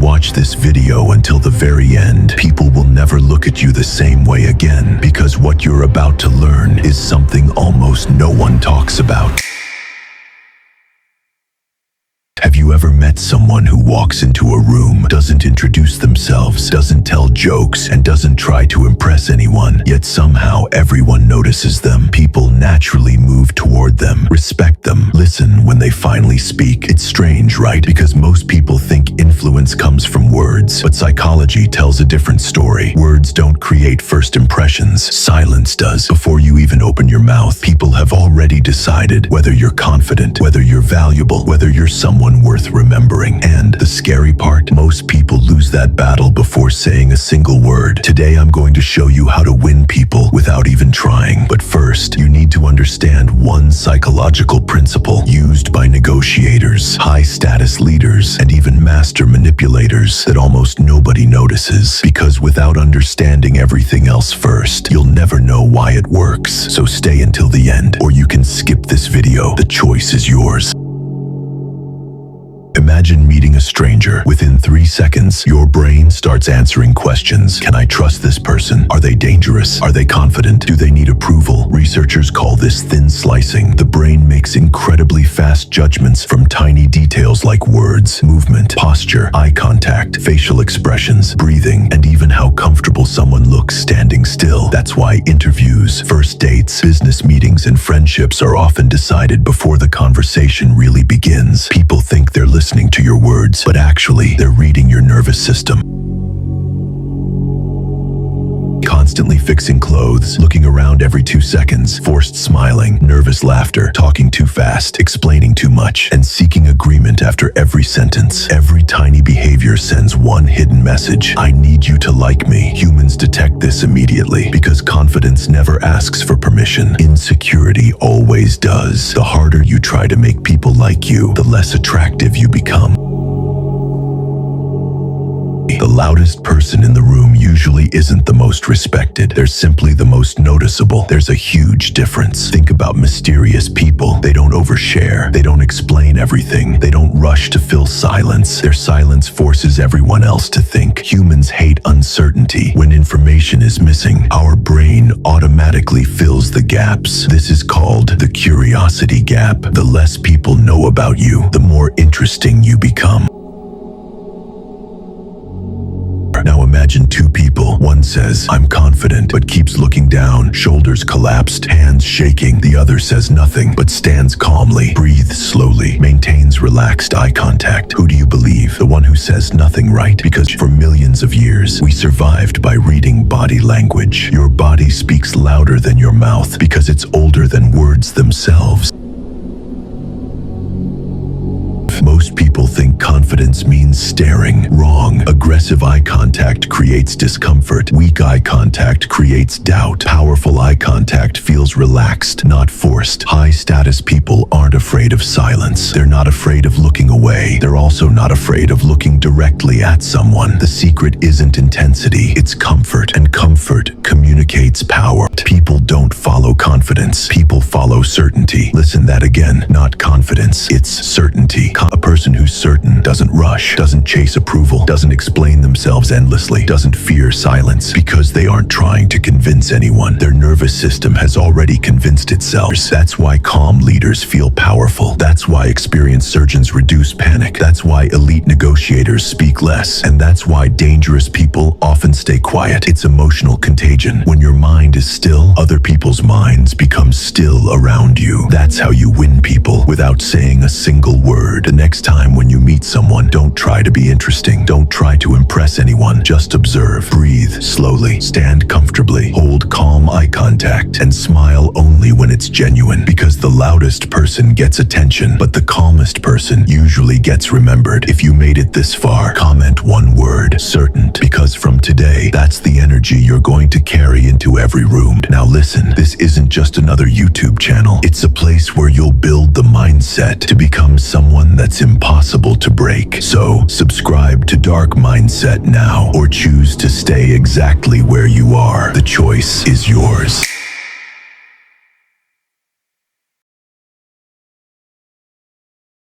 watch this video until the very end, people will never look at you the same way again, because what you're about to learn is something almost no one talks about. Have you ever met someone who walks into a room, doesn't introduce themselves, doesn't tell jokes, and doesn't try to impress anyone, yet somehow everyone notices them? People naturally move toward them, respect them, listen when they finally speak. It's strange, right? Because most people think influence comes from words, but psychology tells a different story. Words don't create first impressions, silence does. Before you even open your mouth, people have already decided whether you're confident, whether you're valuable, whether you're someone worth remembering. And the scary part, most people lose that battle before saying a single word. Today I'm going to show you how to win people without even trying. But first, you need to understand one psychological principle used by negotiators, high-status leaders, and even master manipulators that almost nobody notices. Because without understanding everything else first, you'll never know why it works. So stay until the end, or you can skip this video. The choice is yours. Imagine meeting a stranger. Within 3 seconds, your brain starts answering questions. Can I trust this person? Are they dangerous? Are they confident? Do they need approval? Researchers call this thin slicing. The brain makes incredibly fast judgments from tiny details like words, movement, posture, eye contact, facial expressions, breathing, and even how comfortable someone looks standing still. That's why interviews, first dates, business meetings, and friendships are often decided before the conversation really begins. People think they're listening to your words, but actually, they're reading your nervous system. Constantly fixing clothes, looking around every 2 seconds, forced smiling, nervous laughter, talking too fast, explaining too much, and seeking agreement after every sentence. Every tiny behavior sends one hidden message: I need you to like me. Humans detect this immediately because confidence never asks for permission. Insecurity always does. The harder you try to make people like you, the less attractive you become. The loudest person in the room usually isn't the most respected. They're simply the most noticeable. There's a huge difference. Think about mysterious people. They don't overshare. They don't explain everything. They don't rush to fill silence. Their silence forces everyone else to think. Humans hate uncertainty. When information is missing, our brain automatically fills the gaps. This is called the curiosity gap. The less people know about you, the more interesting you become. Now imagine two people. One says, I'm confident, but keeps looking down, shoulders collapsed, hands shaking. The other says nothing, but stands calmly, breathes slowly, maintains relaxed eye contact. Who do you believe? The one who says nothing, right? Because for millions of years, we survived by reading body language. Your body speaks louder than your mouth because it's older than words themselves. Most people think confidence means staring. Wrong. Aggressive eye contact creates discomfort. Weak eye contact creates doubt. Powerful eye contact feels relaxed, not forced. High-status people aren't afraid of silence. They're not afraid of looking away. They're also not afraid of looking directly at someone. The secret isn't intensity, it's comfort. And comfort communicates power. People don't follow confidence. People follow certainty. Listen that again. Not confidence, it's certainty. A person who's certain doesn't rush, doesn't chase approval, doesn't explain themselves endlessly, doesn't fear silence because they aren't trying to convince anyone. Their nervous system has already convinced itself. That's why calm leaders feel powerful. That's why experienced surgeons reduce panic. That's why elite negotiators speak less. And that's why dangerous people often stay quiet. It's emotional contagion. When your mind is still, other people's minds become still around you. That's how you win people without saying a single word. The next time when you meet someone, don't try to be interesting. Don't try to impress anyone. Just observe. Breathe slowly. Stand comfortably. Hold calm eye contact. And smile only when it's genuine. Because the loudest person gets attention, but the calmest person usually gets remembered. If you made it this far, comment one word: certain. Because from today, that's the energy you're going to carry into every room. Now listen, this isn't just another YouTube channel. It's a place where you'll build the mindset to become someone that's impossible to break. So, subscribe to Dark Mindset now, or choose to stay exactly where you are. The choice is yours.